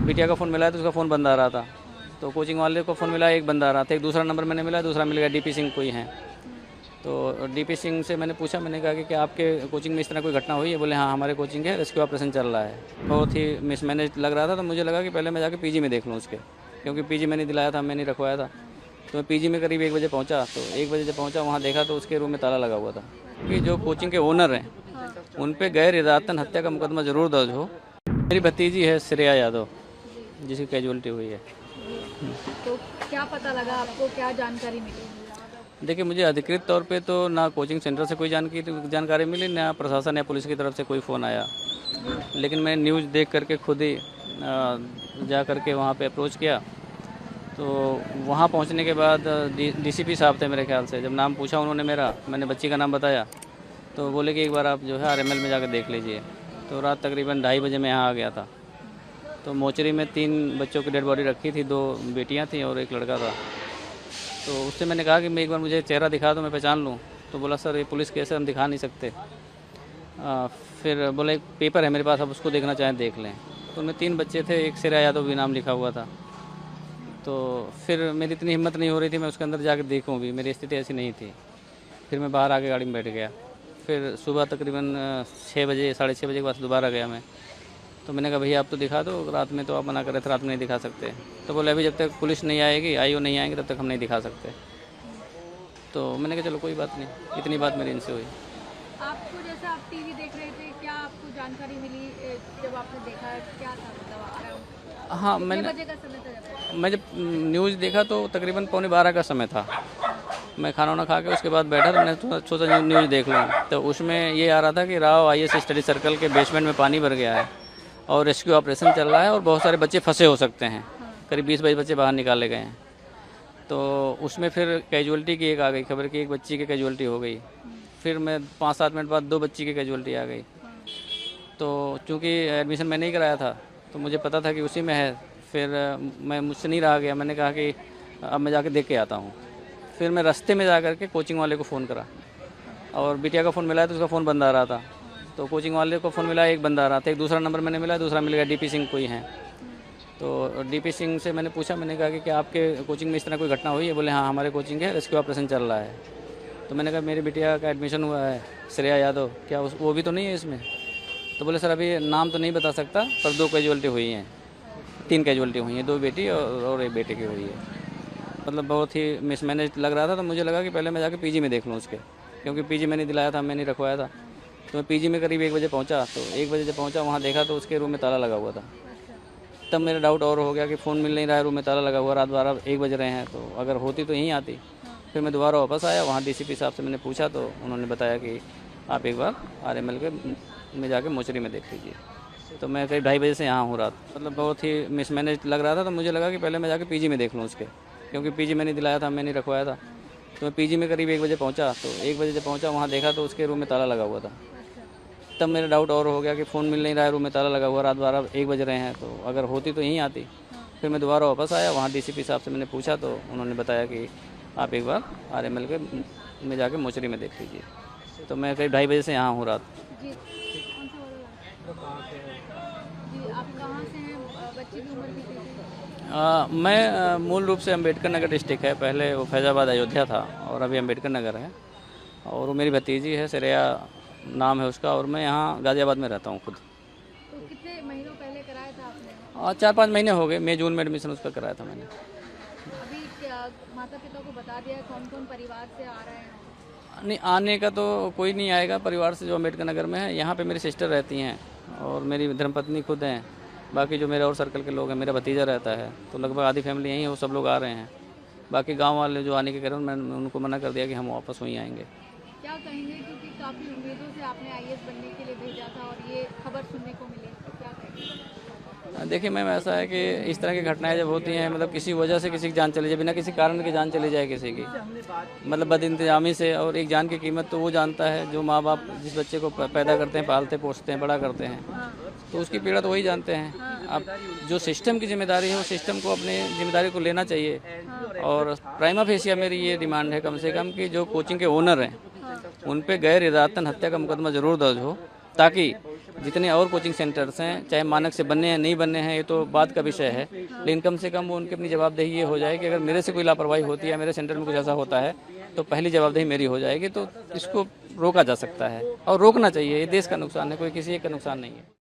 बिटिया का फ़ोन मिला है तो उसका फ़ोन बंद आ रहा था। तो कोचिंग वाले को फ़ोन मिला, एक बंद आ रहा था। एक दूसरा नंबर मैंने मिला, दूसरा मिल गया डीपी सिंह कोई हैं। तो डीपी सिंह से मैंने पूछा, मैंने कहा कि क्या आपके कोचिंग में इस तरह कोई घटना हुई है? बोले हाँ, हमारे कोचिंग है, रेस्क्यू ऑपरेशन चल रहा है। बहुत ही मिसमैनेज लग रहा था, तो मुझे लगा कि पहले मैं जाके पीजी में देख लूँ उसके, क्योंकि पीजी मैंने दिलाया था, मैंने रखवाया था। तो मैं पीजी में करीब 1 बजे पहुँचा। तो 1 बजे जब पहुँचा, वहाँ देखा तो उसके रूम में ताला लगा हुआ था। कि जो कोचिंग के ओनर हैं, उन पे गैर इरादतन हत्या का मुकदमा ज़रूर दर्ज हो। मेरी भतीजी है श्रेया यादव, जिसकी कैजुअलिटी हुई है। तो क्या पता लगा आपको, क्या जानकारी मिली? देखिए, मुझे अधिकृत तौर पे तो ना कोचिंग सेंटर से कोई जानकारी मिली, ना प्रशासन या पुलिस की तरफ से कोई फ़ोन आया। लेकिन मैं न्यूज़ देख करके खुद ही जा करके वहाँ पे अप्रोच किया। तो वहाँ पहुँचने के बाद डीसीपी साहब थे मेरे ख्याल से। जब नाम पूछा उन्होंने मेरा, मैंने बच्ची का नाम बताया, तो बोले कि एक बार आप जो है आरएमएल में जाकर देख लीजिए। तो रात तकरीबन 2:30 बजे मैं यहाँ आ गया था। तो मोचरी में 3 बच्चों की डेड बॉडी रखी थी, 2 बेटियाँ थीं और एक लड़का था। तो उससे मैंने कहा कि मैं एक बार मुझे चेहरा दिखा दो, मैं पहचान लूँ। तो बोला सर ये पुलिस केस है, हम दिखा नहीं सकते। फिर बोला एक पेपर है मेरे पास, आप उसको देखना चाहें देख लें। तो उनमें 3 बच्चे थे, एक श्रेया यादव भी नाम लिखा हुआ था। तो फिर मेरी इतनी हिम्मत नहीं हो रही थी मैं उसके अंदर जाकर देखूँ भी, मेरी स्थिति ऐसी नहीं थी। फिर मैं बाहर आके गाड़ी में बैठ गया। फिर सुबह तकरीबन 6 बजे, साढ़े 6 बजे के बाद दोबारा गया मैं। तो मैंने कहा भैया आप तो दिखा दो, रात में तो आप मना कर रहे थे, रात में नहीं दिखा सकते। तो बोले अभी जब तक पुलिस नहीं आएगी, आईओ नहीं आएंगे, तब तक हम नहीं दिखा सकते। तो मैंने कहा चलो कोई बात नहीं, इतनी बात मेरी इनसे हुई। आपको जैसे आप टीवी देख रहे थे, क्या आपको जानकारी मिली जब आपने देखा, क्या था मतलब हाँ, कितने बजे का समय था? मैं जब न्यूज़ देखा तो तकरीबन 11:15 का समय था। मैं खाना वाना खा के उसके बाद बैठा, तो मैंने सोचा न्यूज़ देख लूँ। तो उसमें ये आ रहा था कि राव आईएएस स्टडी सर्कल के बेसमेंट में पानी भर गया है और रेस्क्यू ऑपरेशन चल रहा है और बहुत सारे बच्चे फंसे हो सकते हैं। करीब 20-22 बच्चे बाहर निकाले गए हैं। तो उसमें फिर कैजुअलिटी की एक आ गई खबर कि एक बच्ची की कैजुअलिटी हो गई। फिर मैं 5-7 मिनट बाद 2 बच्ची की कैजुअलिटी आ गई। तो चूँकि एडमिशन मैंने ही कराया था, तो मुझे पता था कि उसी में है। फिर मैं मुझसे नहीं रहा गया, मैंने कहा कि अब मैं जाके देख के आता हूँ। फिर मैं रास्ते में जा कर के कोचिंग वाले को फ़ोन करा, और बिटिया का फ़ोन मिला है तो उसका फ़ोन बंद आ रहा था। तो कोचिंग वाले को फ़ोन मिला, एक बंद आ रहा था। एक दूसरा नंबर मैंने मिला, दूसरा मिल गया डीपी सिंह कोई हैं। तो डीपी सिंह से मैंने पूछा, मैंने कहा कि क्या आपके कोचिंग में इस तरह कोई घटना हुई है? बोले हाँ, हमारे कोचिंग है, रेस्क्यू ऑपरेशन चल रहा है। तो मैंने कहा मेरी बिटिया का एडमिशन हुआ है, श्रेया यादव, क्या वो भी तो नहीं है इसमें? तो बोले सर अभी नाम तो नहीं बता सकता, पर 2 कैजुअलिटी हुई हैं, 3 कैजुअलिटी हुई हैं, 2 बेटी और 1 बेटे की हुई है। मतलब बहुत ही मिसमैनेज लग रहा था, तो मुझे लगा कि पहले मैं जाके पीजी में देख लूँ उसके, क्योंकि पीजी मैंने दिलाया था, मैंने रखवाया था। तो मैं पीजी में करीब 1 बजे पहुँचा। तो 1 बजे जब पहुँचा, वहाँ देखा तो उसके रूम में ताला लगा हुआ था। तब मेरा डाउट और हो गया कि फ़ोन मिल नहीं रहा है, रूम में ताला लगा हुआ, रात 12-1 बज रहे हैं, तो अगर होती तो यहीं आती। फिर मैं दोबारा वापस आया, वहाँ डीसीपी साहब से मैंने पूछा, तो उन्होंने बताया कि आप एक बार आरएमएल के में जाके मोचरी में देख लीजिए। तो मैं करीब 2:30 बजे से यहाँ हूँ रात। मतलब बहुत ही मिसमैनेज लग रहा था, तो मुझे लगा कि पहले मैं जाके पीजी में देख लूँ उसके, क्योंकि पीजी मैंने दिलाया था, मैंने रखवाया था। तो मैं पीजी में करीब 1 बजे पहुँचा। तो 1 बजे जब पहुँचा, वहाँ देखा तो उसके रूम में ताला लगा हुआ था। तब मेरा डाउट और हो गया कि फ़ोन मिल नहीं रहा है, रूम में ताला लगा हुआ, रात 12-1 बज रहे हैं, तो अगर होती तो यहीं आती। फिर मैं दोबारा वापस आया, वहाँ डीसीपी साहब से मैंने पूछा, तो उन्होंने बताया कि आप एक बार आरएमएल के में जाके मोचरी में देख लीजिए। तो मैं करीब 2:30 बजे से यहाँ हूँ रात। जी, कौन सा वाला? जी, आप कहाँ से हैं? बच्चे की उम्र कितनी थी? मैं मूल रूप से अम्बेडकर नगर डिस्ट्रिक्ट है, पहले वो फैज़ाबाद अयोध्या था और अभी अम्बेडकर नगर है। और वो मेरी भतीजी है, श्रेया नाम है उसका, और मैं यहाँ गाज़ियाबाद में रहता हूँ खुद। तो कितने महीनों पहले कराया था आपने? और 4-5 महीने हो गए, मई जून में एडमिशन उसका कराया था मैंने। अभी क्या माता पिता को बता दिया है कौन कौन परिवार से आ रहे हैं? नहीं, आने का तो कोई नहीं आएगा परिवार से जो अम्बेडकर नगर में है। यहाँ पे मेरी सिस्टर रहती हैं और मेरी धर्मपत्नी खुद हैं। बाकी जो मेरे और सर्कल के लोग हैं, मेरा भतीजा रहता है, तो लगभग आधी फैमिली यहीं है, वो सब लोग आ रहे हैं। बाकी गांव वाले जो आने के कह रहे हैं, मैंने उनको मना कर दिया कि हम वापस वहीं आएंगे। क्या कहेंगे, क्योंकि काफ़ी उम्मीदों से आपने आईएएस बनने के लिए भेजा था और ये खबर सुनने को मिली, तो क्या कहेंगे? देखिए मैम, ऐसा है कि इस तरह की घटनाएं जब होती हैं, मतलब किसी वजह से किसी की जान चली जाए, बिना किसी कारण की जान चली जाए किसी की, मतलब बदइंतजामी से, और एक जान की कीमत तो वो जानता है जो माँ बाप जिस बच्चे को पैदा करते हैं, पालते पोसते हैं, बड़ा करते हैं, तो उसकी पीड़ा तो वही जानते हैं। अब जो सिस्टम की जिम्मेदारी है, वो सिस्टम को अपनी जिम्मेदारी को लेना चाहिए। और प्राइमा फेसिया मेरी ये डिमांड है कम से कम कि जो कोचिंग के ओनर हैं, उन पे गैर इरादतन हत्या का मुकदमा ज़रूर दर्ज हो, ताकि जितने और कोचिंग सेंटर्स हैं, चाहे मानक से बनने हैं नहीं बनने हैं, ये तो बात का विषय है, लेकिन कम से कम वो उनकी अपनी जवाबदेही ये हो जाए कि अगर मेरे से कोई लापरवाही होती है, मेरे सेंटर में कुछ ऐसा होता है, तो पहली जवाबदेही मेरी हो जाएगी। तो इसको रोका जा सकता है और रोकना चाहिए। ये देश का नुकसान है, कोई किसी एक का नुकसान नहीं है।